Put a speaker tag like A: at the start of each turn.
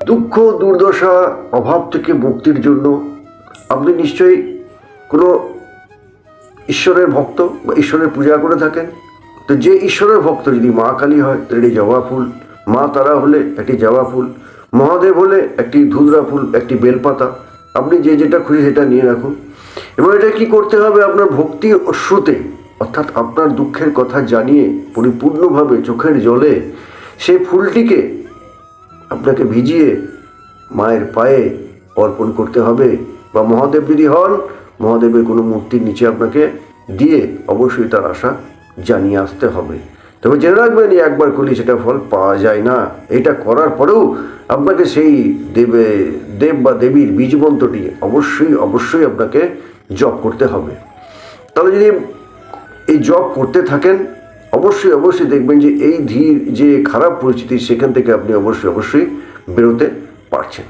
A: দুঃখ, দুর্দশা, অভাব থেকে মুক্তির জন্য আপনি নিশ্চয়ই কোনো ঈশ্বরের ভক্ত বা ঈশ্বরের পূজা করে থাকেন। তো যে ঈশ্বরের ভক্ত যদি মা কালী হয় তাহলে একটি জবা ফুল, মা তারা হলে একটি জবা ফুল, মহাদেব হলে একটি ধুতরা ফুল, একটি বেলপাতা, আপনি যে যেটা খুশি সেটা নিয়ে রাখুন। এবং এটা কি করতে হবে, আপনার ভক্তি অশ্রুতে, অর্থাৎ আপনার দুঃখের কথা জানিয়ে পরিপূর্ণভাবে চোখের জলে সেই ফুলটিকে আপনাকে ভিজিয়ে মায়ের পায়ে অর্পণ করতে হবে। বা মহাদেব যদি হন, মহাদেবের কোনো মূর্তির নিচে আপনাকে দিয়ে অবশ্যই তার আশা জানিয়ে আসতে হবে। তবে জেনে রাখবেন, একবার করলে সেটা ফল পাওয়া যায় না। এটা করার পরেও আপনাকে সেই দেব বা দেবীর বীজ মন্ত্রটি অবশ্যই আপনাকে জপ করতে হবে। তাহলে যদি এই জপ করতে থাকেন, অবশ্যই দেখবেন যে এই ধীর যে খারাপ পরিস্থিতি সেখান থেকে আপনি অবশ্যই বেরোতে পারছেন।